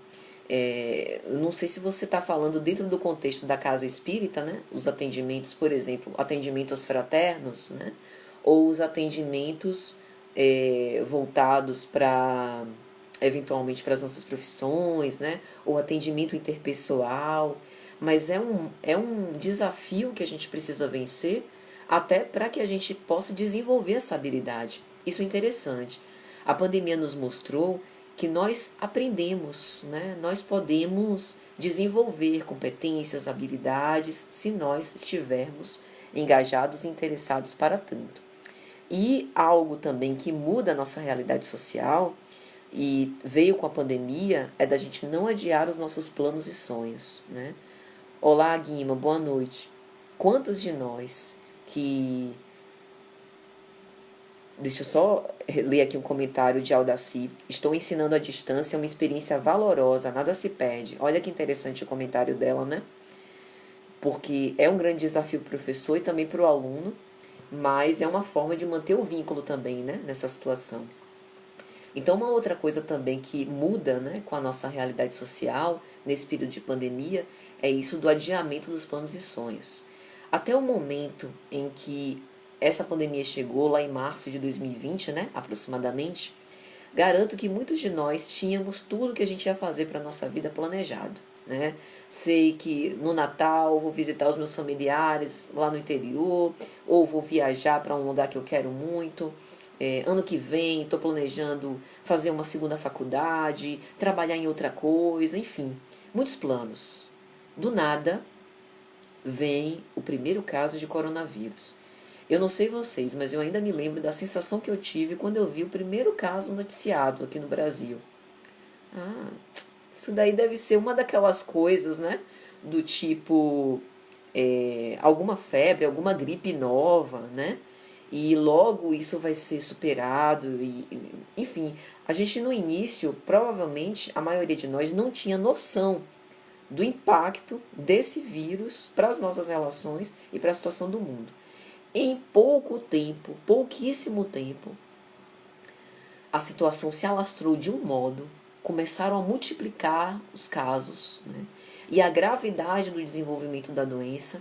Eu não sei se você está falando dentro do contexto da casa espírita, né? Os atendimentos, por exemplo, atendimentos fraternos, né? Ou os atendimentos voltados para, eventualmente, para as nossas profissões, né? Ou atendimento interpessoal. Mas é um desafio que a gente precisa vencer até para que a gente possa desenvolver essa habilidade. Isso é interessante. A pandemia nos mostrou que nós aprendemos, né? Nós podemos desenvolver competências, habilidades, se nós estivermos engajados e interessados para tanto. E algo também que muda a nossa realidade social e veio com a pandemia é da gente não adiar os nossos planos e sonhos, né? Olá, Guima, boa noite. Quantos de nós que... Deixa eu só ler aqui um comentário de Aldaci. Estou ensinando à distância, uma experiência valorosa, nada se perde. Olha que interessante o comentário dela, né? Porque é um grande desafio para o professor e também para o aluno, mas é uma forma de manter o vínculo também, né, nessa situação. Então, uma outra coisa também que muda, né, com a nossa realidade social, nesse período de pandemia, é isso do adiamento dos planos e sonhos. Até o momento em que essa pandemia chegou, lá em março de 2020, né, aproximadamente, garanto que muitos de nós tínhamos tudo que a gente ia fazer para a nossa vida planejado, né? Sei que no Natal vou visitar os meus familiares lá no interior, ou vou viajar para um lugar que eu quero muito. Ano que vem estou planejando fazer uma segunda faculdade, trabalhar em outra coisa, enfim, muitos planos. Do nada vem o primeiro caso de coronavírus. Eu não sei vocês, mas eu ainda me lembro da sensação que eu tive quando eu vi o primeiro caso noticiado aqui no Brasil. Ah, isso daí deve ser uma daquelas coisas, né? Do tipo, alguma febre, alguma gripe nova, né? E logo isso vai ser superado. Enfim, a gente no início, provavelmente, a maioria de nós não tinha noção do impacto desse vírus para as nossas relações e para a situação do mundo. Em pouco tempo, pouquíssimo tempo, a situação se alastrou de um modo, começaram a multiplicar os casos, né? E a gravidade do desenvolvimento da doença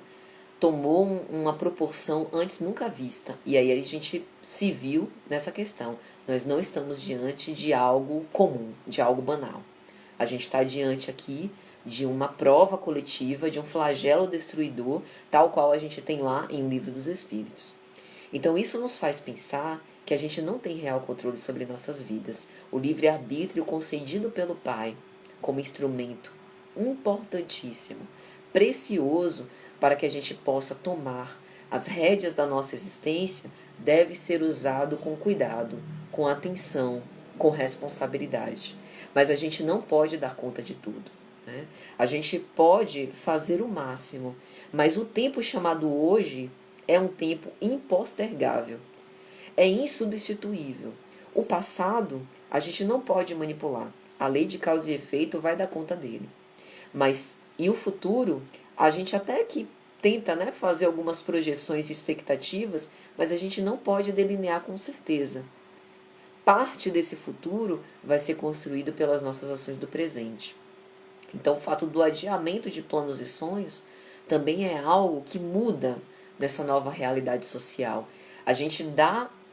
tomou uma proporção antes nunca vista. E aí a gente se viu nessa questão. Nós não estamos diante de algo comum, de algo banal. A gente está diante aqui de uma prova coletiva, de um flagelo destruidor, tal qual a gente tem lá em O Livro dos Espíritos. Então isso nos faz pensar que a gente não tem real controle sobre nossas vidas. O livre-arbítrio concedido pelo Pai como instrumento importantíssimo, precioso para que a gente possa tomar as rédeas da nossa existência, deve ser usado com cuidado, com atenção, com responsabilidade. Mas a gente não pode dar conta de tudo, né? A gente pode fazer o máximo, mas o tempo chamado hoje é um tempo impostergável, é insubstituível. O passado a gente não pode manipular. A lei de causa e efeito vai dar conta dele. Mas e o futuro, a gente até que tenta, né, fazer algumas projeções e expectativas, mas a gente não pode delinear com certeza. Parte desse futuro vai ser construído pelas nossas ações do presente. Então, o fato do adiamento de planos e sonhos também é algo que muda nessa nova realidade social. A gente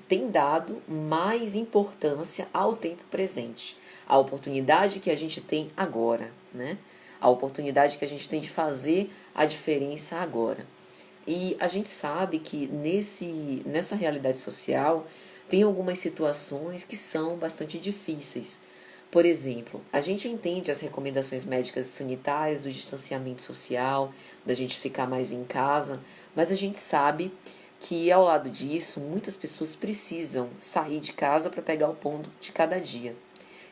tem dado mais importância ao tempo presente, à oportunidade que a gente tem agora, né? A oportunidade que a gente tem de fazer a diferença agora. E a gente sabe que nessa realidade social tem algumas situações que são bastante difíceis. Por exemplo, a gente entende as recomendações médicas e sanitárias do distanciamento social, da gente ficar mais em casa, mas a gente sabe que ao lado disso, muitas pessoas precisam sair de casa para pegar o pão de cada dia.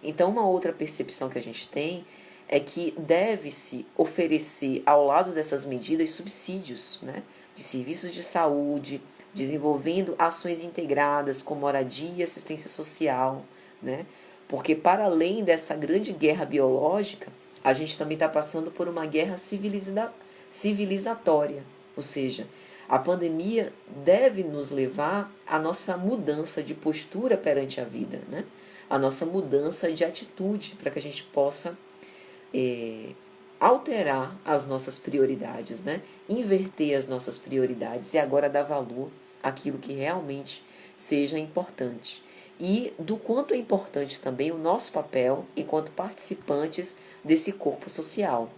Então, uma outra percepção que a gente tem é que deve-se oferecer, ao lado dessas medidas, subsídios, né, de serviços de saúde, desenvolvendo ações integradas com moradia e assistência social, né? Porque para além dessa grande guerra biológica, a gente também está passando por uma guerra civilizatória, ou seja, a pandemia deve nos levar à nossa mudança de postura perante a vida, né? A nossa mudança de atitude para que a gente possa alterar as nossas prioridades, né? Inverter as nossas prioridades e agora dar valor àquilo que realmente seja importante. E do quanto é importante também o nosso papel enquanto participantes desse corpo social.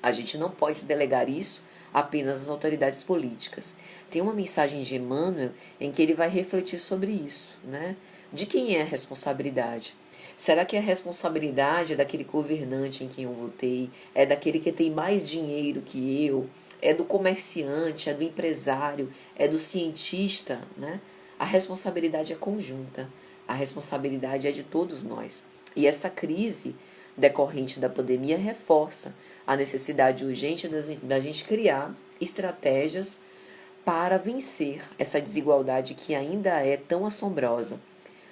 A gente não pode delegar isso apenas às autoridades políticas. Tem uma mensagem de Emmanuel em que ele vai refletir sobre isso, né? De quem é a responsabilidade? Será que a responsabilidade é daquele governante em quem eu votei? É daquele que tem mais dinheiro que eu? É do comerciante? É do empresário? É do cientista, né? A responsabilidade é conjunta. A responsabilidade é de todos nós. E essa crise decorrente da pandemia reforça a necessidade urgente da gente criar estratégias para vencer essa desigualdade que ainda é tão assombrosa.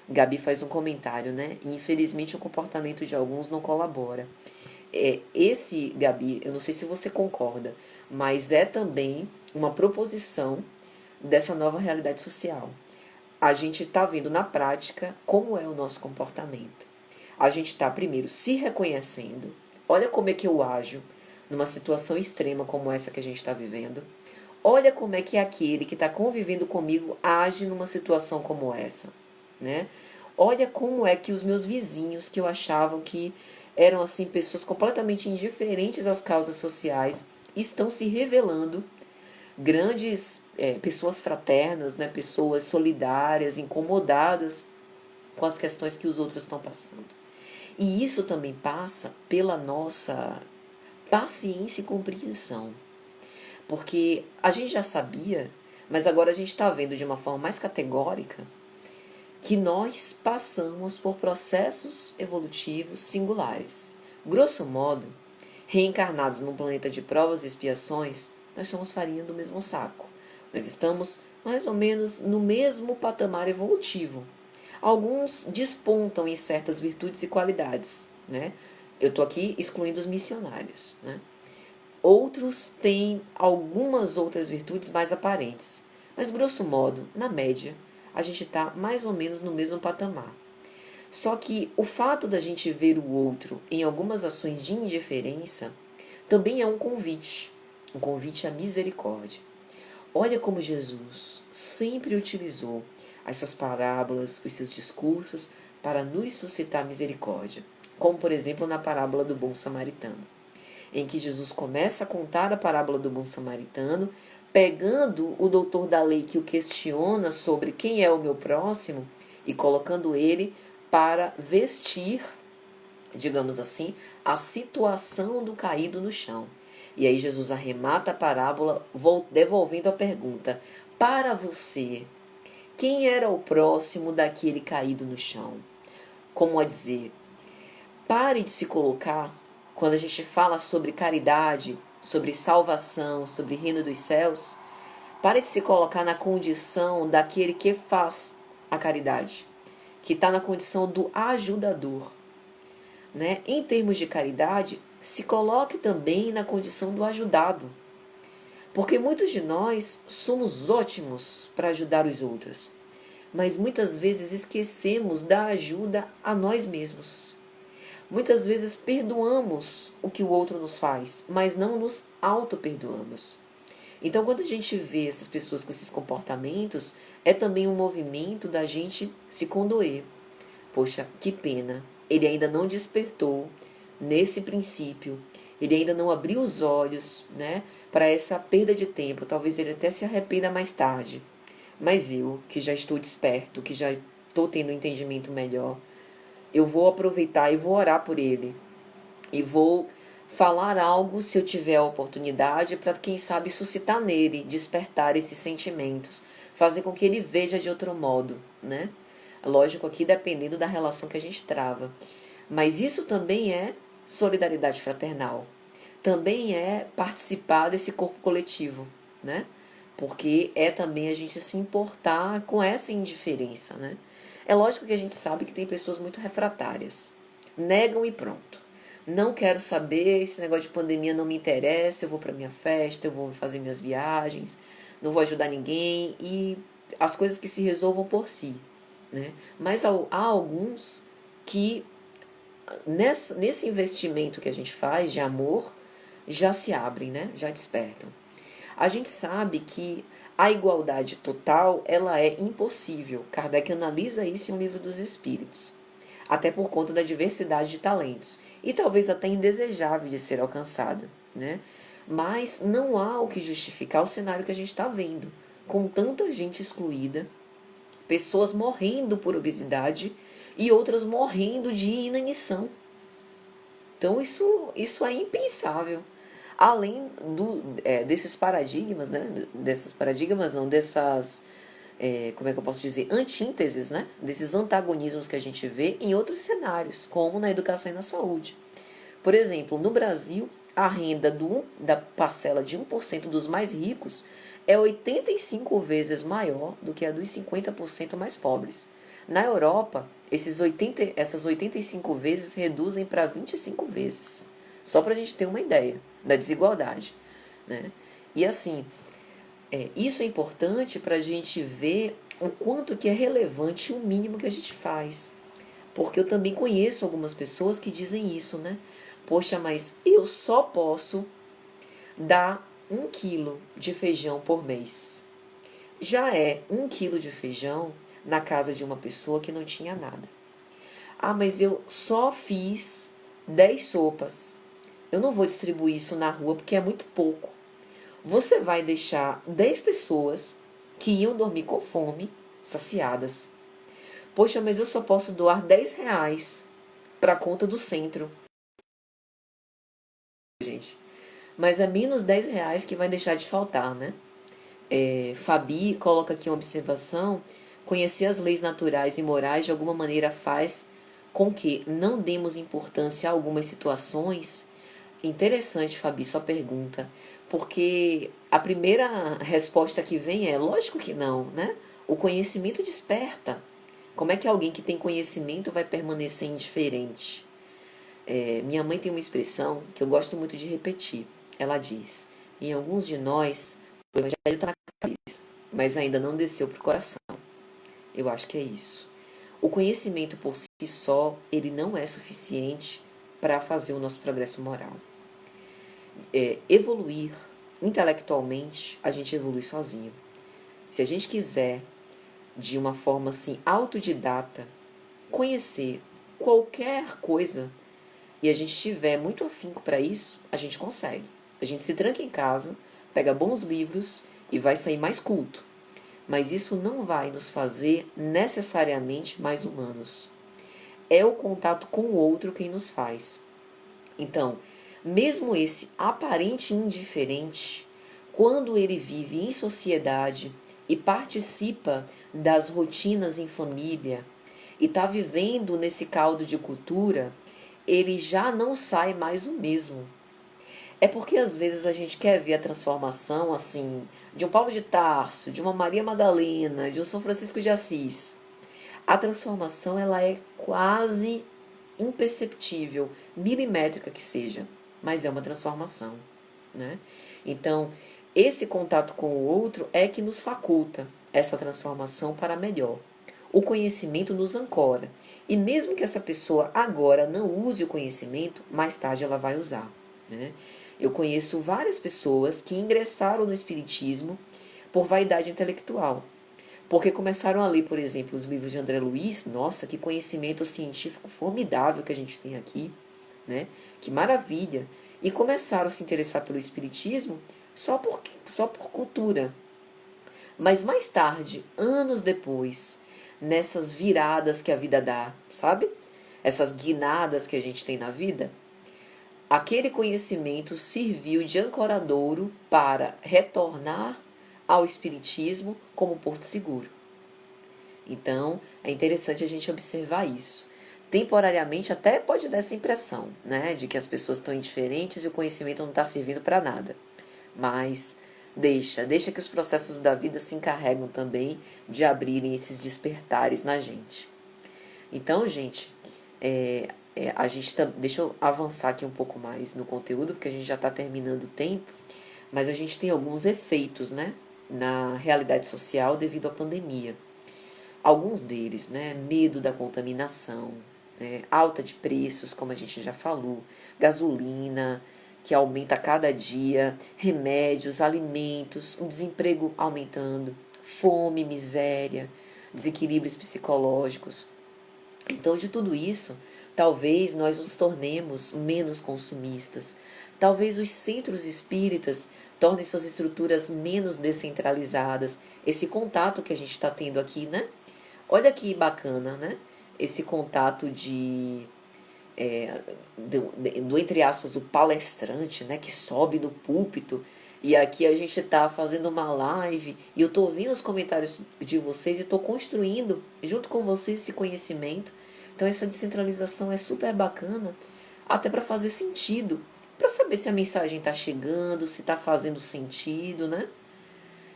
Gabi faz um comentário, né? E infelizmente o comportamento de alguns não colabora. Gabi, eu não sei se você concorda, mas é também uma proposição dessa nova realidade social. A gente está vendo na prática como é o nosso comportamento. A gente está, primeiro, se reconhecendo. Olha como é que eu ajo numa situação extrema como essa que a gente está vivendo. Olha como é que aquele que está convivendo comigo age numa situação como essa, né? Olha como é que os meus vizinhos, que eu achava que eram assim pessoas completamente indiferentes às causas sociais, estão se revelando grandes pessoas fraternas, né? Pessoas solidárias, incomodadas com as questões que os outros estão passando. E isso também passa pela nossa paciência e compreensão. Porque a gente já sabia, mas agora a gente está vendo de uma forma mais categórica que nós passamos por processos evolutivos singulares. Grosso modo, reencarnados num planeta de provas e expiações, nós somos farinha do mesmo saco. Nós estamos mais ou menos no mesmo patamar evolutivo. Alguns despontam em certas virtudes e qualidades, né? Eu estou aqui excluindo os missionários, né? Outros têm algumas outras virtudes mais aparentes. Mas, grosso modo, na média, a gente está mais ou menos no mesmo patamar. Só que o fato da gente ver o outro em algumas ações de indiferença também é um convite à misericórdia. Olha como Jesus sempre utilizou as suas parábolas, os seus discursos para nos suscitar misericórdia, como por exemplo na parábola do bom samaritano, em que Jesus começa a contar a parábola do bom samaritano, pegando o doutor da lei que o questiona sobre quem é o meu próximo e colocando ele para vestir, digamos assim, a situação do caído no chão. E aí Jesus arremata a parábola devolvendo a pergunta: para você, quem era o próximo daquele caído no chão? Como a dizer, pare de se colocar quando a gente fala sobre caridade, sobre salvação, sobre reino dos céus, pare de se colocar na condição daquele que faz a caridade, que está na condição do ajudador, né? Em termos de caridade, se coloque também na condição do ajudado, porque muitos de nós somos ótimos para ajudar os outros, mas muitas vezes esquecemos da ajuda a nós mesmos. Muitas vezes perdoamos o que o outro nos faz, mas não nos auto-perdoamos. Então, quando a gente vê essas pessoas com esses comportamentos, é também um movimento da gente se condoer. Poxa, que pena, ele ainda não despertou nesse princípio, ele ainda não abriu os olhos, né, para essa perda de tempo. Talvez ele até se arrependa mais tarde. Mas eu, que já estou desperto, que já estou tendo um entendimento melhor, eu vou aproveitar e vou orar por ele. E vou falar algo, se eu tiver a oportunidade, para quem sabe suscitar nele, despertar esses sentimentos, fazer com que ele veja de outro modo, né? Lógico, aqui dependendo da relação que a gente trava. Mas isso também é solidariedade fraternal. Também é participar desse corpo coletivo, né? Porque é também a gente se importar com essa indiferença, né? É lógico que a gente sabe que tem pessoas muito refratárias. Negam e pronto. Não quero saber, esse negócio de pandemia não me interessa, eu vou para minha festa, eu vou fazer minhas viagens, não vou ajudar ninguém e as coisas que se resolvam por si, né? Mas há alguns que nesse investimento que a gente faz de amor já se abrem, né? Já despertam. A gente sabe que a igualdade total ela é impossível. Kardec analisa isso em um livro dos Espíritos, até por conta da diversidade de talentos e talvez até indesejável de ser alcançada, né? Mas não há o que justificar o cenário que a gente está vendo, com tanta gente excluída, pessoas morrendo por obesidade e outras morrendo de inanição. Então isso é impensável. Além desses paradigmas, né? Dessas paradigmas não, dessas, como é que eu posso dizer, antínteses, né? Desses antagonismos que a gente vê em outros cenários, como na educação e na saúde. Por exemplo, no Brasil, a renda da parcela de 1% dos mais ricos é 85 vezes maior do que a dos 50% mais pobres. Na Europa, essas 85 vezes reduzem para 25 vezes. Só para a gente ter uma ideia da desigualdade, né? E assim, isso é importante para a gente ver o quanto que é relevante o mínimo que a gente faz. Porque eu também conheço algumas pessoas que dizem isso, né? Poxa, mas eu só posso dar 1 quilo de feijão por mês. Já é 1 quilo de feijão na casa de uma pessoa que não tinha nada. Ah, mas eu só fiz 10 sopas. Eu não vou distribuir isso na rua porque é muito pouco. Você vai deixar 10 pessoas que iam dormir com fome, saciadas. Poxa, mas eu só posso doar R$ 10 para a conta do centro. Gente, mas é menos R$ 10 que vai deixar de faltar, né? Fabi coloca aqui uma observação: conhecer as leis naturais e morais de alguma maneira faz com que não demos importância a algumas situações. Interessante, Fabi, sua pergunta, porque a primeira resposta que vem é lógico que não, né? O conhecimento desperta. Como é que alguém que tem conhecimento vai permanecer indiferente? Minha mãe tem uma expressão que eu gosto muito de repetir. Ela diz: em alguns de nós, o evangelho está na cabeça, mas ainda não desceu para o coração. Eu acho que é isso. O conhecimento por si só, ele não é suficiente para fazer o nosso progresso moral. Evoluir intelectualmente, a gente evolui sozinho. Se a gente quiser, de uma forma assim, autodidata, conhecer qualquer coisa e a gente tiver muito afinco para isso, a gente consegue. A gente se tranca em casa, pega bons livros e vai sair mais culto. Mas isso não vai nos fazer necessariamente mais humanos. É o contato com o outro quem nos faz. Então, mesmo esse aparente indiferente, quando ele vive em sociedade e participa das rotinas em família e está vivendo nesse caldo de cultura, ele já não sai mais o mesmo. É porque às vezes a gente quer ver a transformação assim, de um Paulo de Tarso, de uma Maria Madalena, de um São Francisco de Assis. A transformação ela é quase imperceptível, milimétrica que seja, mas é uma transformação, né? Então, esse contato com o outro é que nos faculta essa transformação para melhor. O conhecimento nos ancora. E mesmo que essa pessoa agora não use o conhecimento, mais tarde ela vai usar, né? Eu conheço várias pessoas que ingressaram no espiritismo por vaidade intelectual. Porque começaram a ler, por exemplo, os livros de André Luiz. Nossa, que conhecimento científico formidável que a gente tem aqui, né? Que maravilha. E começaram a se interessar pelo espiritismo só por cultura. Mas mais tarde, anos depois, nessas viradas que a vida dá, sabe? Essas guinadas que a gente tem na vida, aquele conhecimento serviu de ancoradouro para retornar ao espiritismo como porto seguro. Então, é interessante a gente observar isso. Temporariamente até pode dar essa impressão, né, de que as pessoas estão indiferentes e o conhecimento não está servindo para nada. Mas deixa que os processos da vida se encarregam também de abrirem esses despertares na gente. Então, gente, deixa eu avançar aqui um pouco mais no conteúdo, porque a gente já está terminando o tempo, mas a gente tem alguns efeitos, né, na realidade social devido à pandemia. Alguns deles, né, medo da contaminação, alta de preços, como a gente já falou, gasolina, que aumenta a cada dia, remédios, alimentos, o desemprego aumentando, fome, miséria, desequilíbrios psicológicos. Então, de tudo isso, talvez nós nos tornemos menos consumistas. Talvez os centros espíritas tornem suas estruturas menos descentralizadas. Esse contato que a gente está tendo aqui, né? Olha que bacana, né? Esse contato do entre aspas, o palestrante, né? Que sobe no púlpito. E aqui a gente está fazendo uma live e eu estou ouvindo os comentários de vocês e estou construindo junto com vocês esse conhecimento. Então essa descentralização é super bacana, até para fazer sentido, para saber se a mensagem está chegando, se está fazendo sentido, né?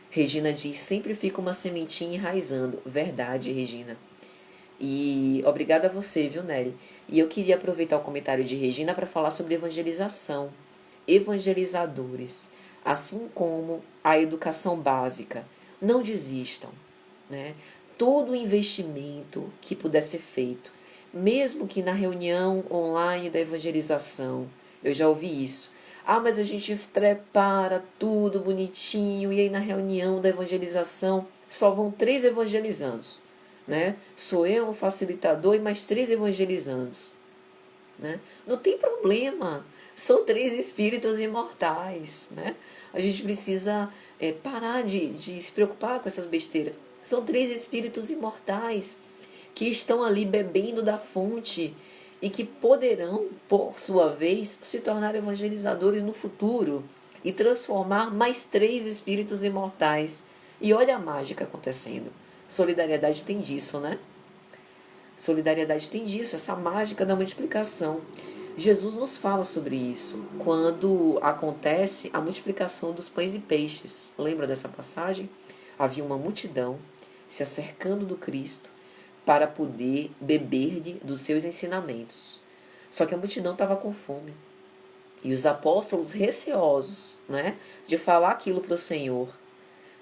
Regina diz, sempre fica uma sementinha enraizando. Verdade, Regina. E obrigada a você, viu, Nery? E eu queria aproveitar o comentário de Regina para falar sobre evangelização. Evangelizadores, assim como a educação básica, não desistam, né? Todo investimento que puder ser feito, mesmo que na reunião online da evangelização, eu já ouvi isso. Ah, mas a gente prepara tudo bonitinho e aí na reunião da evangelização só vão 3 evangelizandos, né? Sou eu, um facilitador e mais 3 evangelizandos, né? Não tem problema, são 3 espíritos imortais, né? A gente precisa parar de se preocupar com essas besteiras. São 3 espíritos imortais que estão ali bebendo da fonte e que poderão, por sua vez, se tornar evangelizadores no futuro e transformar mais 3 espíritos imortais. E olha a mágica acontecendo. Solidariedade tem disso, né? Solidariedade tem disso, essa mágica da multiplicação. Jesus nos fala sobre isso quando acontece a multiplicação dos pães e peixes. Lembra dessa passagem? Havia uma multidão se acercando do Cristo para poder beber dos seus ensinamentos. Só que a multidão estava com fome. E os apóstolos receosos, né, de falar aquilo para o Senhor.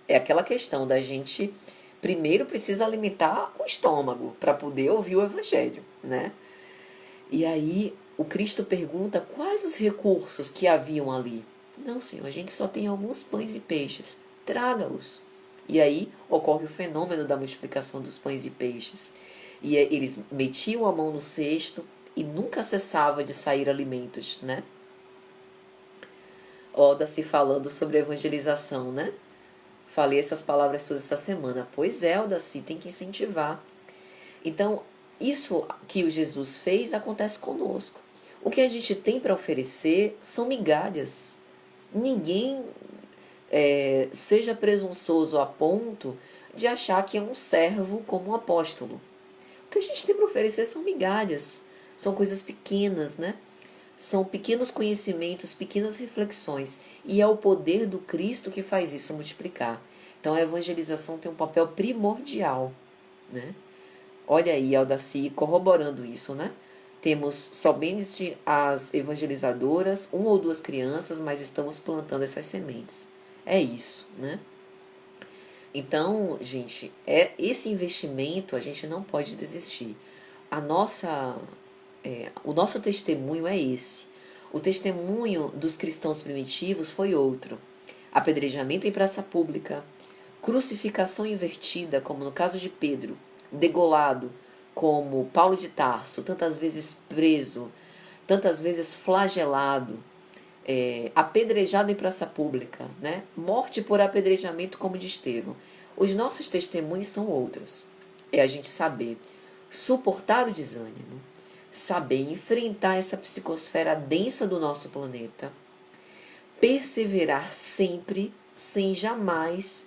É aquela questão da gente primeiro precisa alimentar o estômago para poder ouvir o evangelho, né? E aí o Cristo pergunta quais os recursos que haviam ali. Não, Senhor, a gente só tem alguns pães e peixes. Traga-os. E aí ocorre o fenômeno da multiplicação dos pães e peixes. E eles metiam a mão no cesto e nunca cessava de sair alimentos, né? Oda-se falando sobre a evangelização, né? Falei essas palavras todas essa semana. Pois é, Oda-se, tem que incentivar. Então, isso que o Jesus fez acontece conosco. O que a gente tem para oferecer são migalhas. Ninguém seja presunçoso a ponto de achar que é um servo como um apóstolo. O que a gente tem para oferecer são migalhas. São coisas pequenas, né? São pequenos conhecimentos, pequenas reflexões. E é o poder do Cristo que faz isso multiplicar. Então a evangelização tem um papel primordial, né? Olha aí, Aldaci, corroborando isso, né? Temos somente as evangelizadoras, uma ou duas crianças, mas estamos plantando essas sementes. É isso, né? Então, gente, esse investimento a gente não pode desistir. O nosso testemunho é esse. O testemunho dos cristãos primitivos foi outro. Apedrejamento em praça pública, crucificação invertida, como no caso de Pedro, degolado, como Paulo de Tarso, tantas vezes preso, tantas vezes flagelado, apedrejado em praça pública, né? Morte por apedrejamento como de Estevão. Os nossos testemunhos são outros. É a gente saber suportar o desânimo, saber enfrentar essa psicosfera densa do nosso planeta, perseverar sempre, sem jamais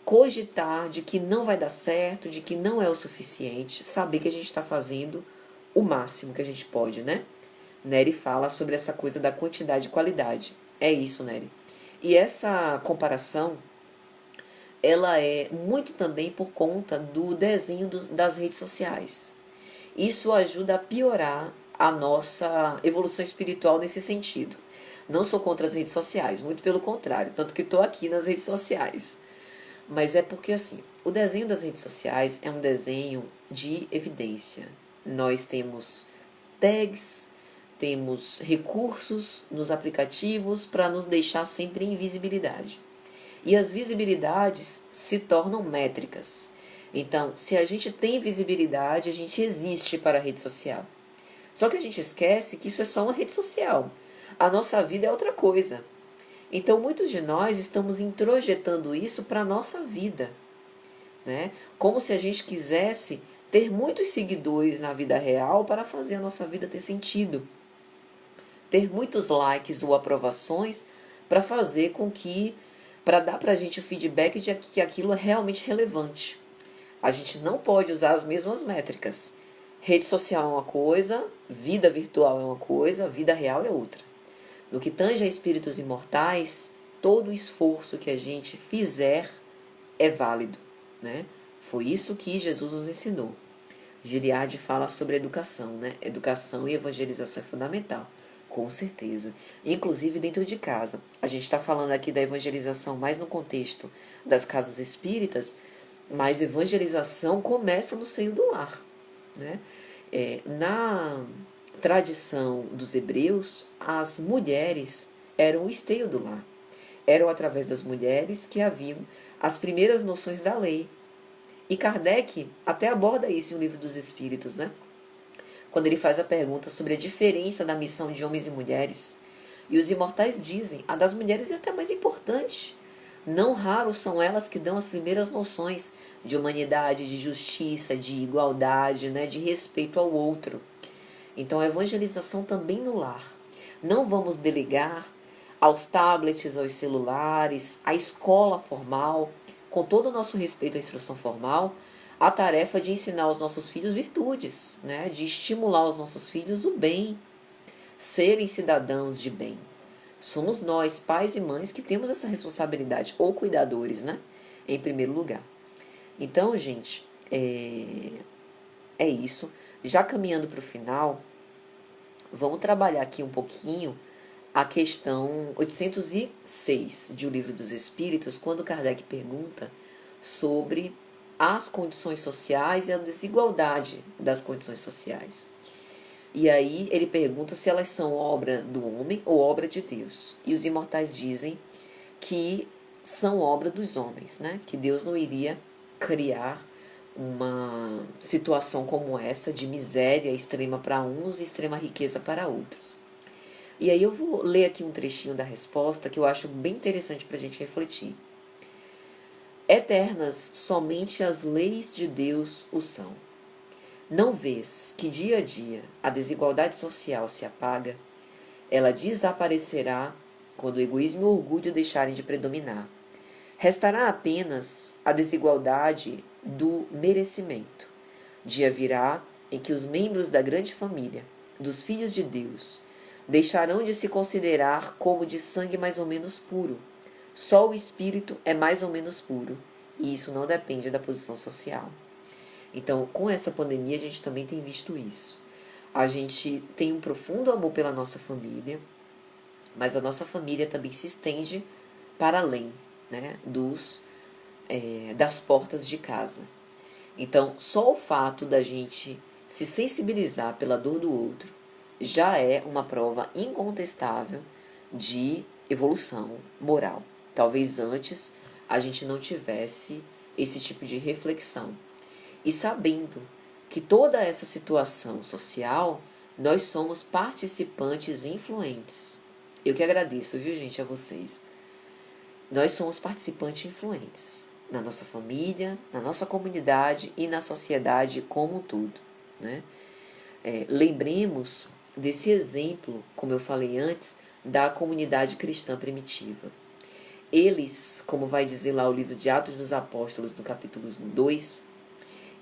cogitar de que não vai dar certo, de que não é o suficiente, saber que a gente está fazendo o máximo que a gente pode, né? Nery fala sobre essa coisa da quantidade e qualidade. É isso, Nery. E essa comparação, ela é muito também por conta do desenho das redes sociais. Isso ajuda a piorar a nossa evolução espiritual nesse sentido. Não sou contra as redes sociais, muito pelo contrário, tanto que estou aqui nas redes sociais. Mas é porque, assim, o desenho das redes sociais é um desenho de evidência. Nós temos tags, temos recursos nos aplicativos para nos deixar sempre em visibilidade. E as visibilidades se tornam métricas. Então, se a gente tem visibilidade, a gente existe para a rede social. Só que a gente esquece que isso é só uma rede social. A nossa vida é outra coisa. Então, muitos de nós estamos introjetando isso para a nossa vida, né? Como se a gente quisesse ter muitos seguidores na vida real para fazer a nossa vida ter sentido. Ter muitos likes ou aprovações para fazer com que, para dar para a gente o feedback de que aquilo é realmente relevante. A gente não pode usar as mesmas métricas. Rede social é uma coisa, vida virtual é uma coisa, vida real é outra. No que tange a espíritos imortais, todo o esforço que a gente fizer é válido, né? Foi isso que Jesus nos ensinou. Giliard fala sobre educação, né? Educação e evangelização é fundamental, com certeza. Inclusive dentro de casa. A gente está falando aqui da evangelização mais no contexto das casas espíritas, mas evangelização começa no seio do lar, né? Na tradição dos hebreus, as mulheres eram o esteio do lar. Eram através das mulheres que haviam as primeiras noções da lei. E Kardec até aborda isso no Livro dos Espíritos, né? Quando ele faz a pergunta sobre a diferença da missão de homens e mulheres. E os imortais dizem, a das mulheres é até mais importante. Não raro são elas que dão as primeiras noções de humanidade, de justiça, de igualdade, né? De respeito ao outro. Então, a evangelização também no lar. Não vamos delegar aos tablets, aos celulares, à escola formal, com todo o nosso respeito à instrução formal, a tarefa de ensinar aos nossos filhos virtudes, né? De estimular aos nossos filhos o bem, serem cidadãos de bem. Somos nós, pais e mães, que temos essa responsabilidade, ou cuidadores, né? Em primeiro lugar. Então, gente, é isso. Já caminhando para o final, vamos trabalhar aqui um pouquinho a questão 806 de O Livro dos Espíritos, quando Kardec pergunta sobre as condições sociais e a desigualdade das condições sociais. E aí ele pergunta se elas são obra do homem ou obra de Deus. E os imortais dizem que são obra dos homens, né? Que Deus não iria criar uma situação como essa de miséria extrema para uns e extrema riqueza para outros. E aí eu vou ler aqui um trechinho da resposta que eu acho bem interessante para a gente refletir. Eternas somente as leis de Deus o são. Não vês que dia a dia a desigualdade social se apaga? Ela desaparecerá quando o egoísmo e o orgulho deixarem de predominar. Restará apenas a desigualdade do merecimento. Dia virá em que os membros da grande família, dos filhos de Deus, deixarão de se considerar como de sangue mais ou menos puro. Só o espírito é mais ou menos puro, e isso não depende da posição social. Então, com essa pandemia, a gente também tem visto isso. A gente tem um profundo amor pela nossa família, mas a nossa família também se estende para além, né, das portas de casa. Então, só o fato da gente se sensibilizar pela dor do outro já é uma prova incontestável de evolução moral. Talvez antes a gente não tivesse esse tipo de reflexão. E sabendo que toda essa situação social, nós somos participantes influentes. Eu que agradeço, viu, gente, a vocês. Nós somos participantes influentes na nossa família, na nossa comunidade e na sociedade como um todo, né? Lembremos desse exemplo, como eu falei antes, da comunidade cristã primitiva. Eles, como vai dizer lá o livro de Atos dos Apóstolos, no capítulo 2,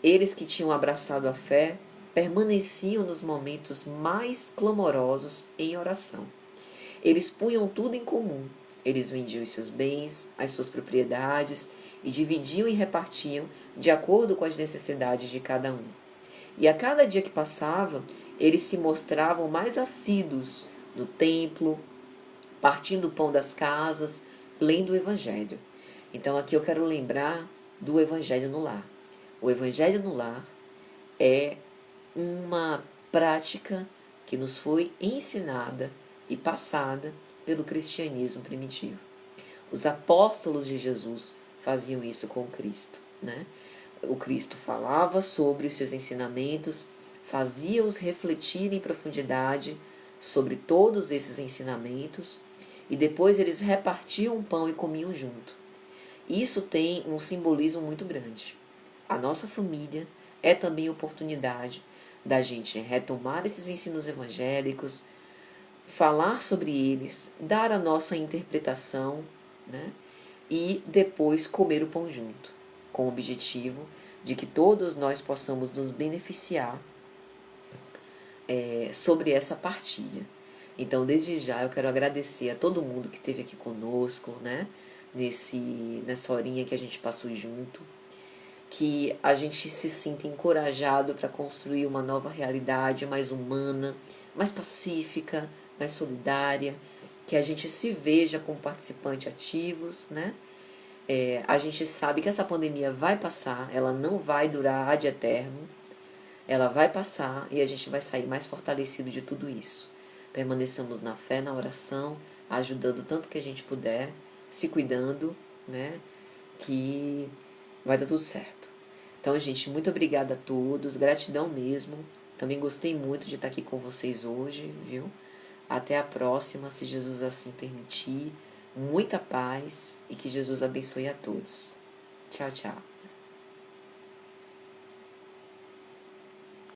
eles que tinham abraçado a fé permaneciam nos momentos mais clamorosos em oração. Eles punham tudo em comum. Eles vendiam os seus bens, as suas propriedades e dividiam e repartiam de acordo com as necessidades de cada um. E a cada dia que passava, eles se mostravam mais assíduos no templo, partindo o pão das casas, lendo o Evangelho. Então aqui eu quero lembrar do Evangelho no lar. O Evangelho no lar é uma prática que nos foi ensinada e passada pelo cristianismo primitivo. Os apóstolos de Jesus faziam isso com Cristo, né? O Cristo falava sobre os seus ensinamentos, fazia-os refletir em profundidade sobre todos esses ensinamentos e depois eles repartiam o pão e comiam junto. Isso tem um simbolismo muito grande. A nossa família é também oportunidade da gente retomar esses ensinos evangélicos, falar sobre eles, dar a nossa interpretação, né? E depois comer o pão junto, com o objetivo de que todos nós possamos nos beneficiar sobre essa partilha. Então, desde já, eu quero agradecer a todo mundo que esteve aqui conosco, né? Nessa horinha que a gente passou junto, que a gente se sinta encorajado para construir uma nova realidade mais humana, mais pacífica, mais solidária, que a gente se veja como participantes ativos, né? A gente sabe que essa pandemia vai passar, ela não vai durar ad eterno, ela vai passar e a gente vai sair mais fortalecido de tudo isso. Permaneçamos na fé, na oração, ajudando tanto que a gente puder, se cuidando, né? Que vai dar tudo certo. Então, gente, muito obrigada a todos, gratidão mesmo. Também gostei muito de estar aqui com vocês hoje, viu? Até a próxima, se Jesus assim permitir. Muita paz e que Jesus abençoe a todos. Tchau, tchau.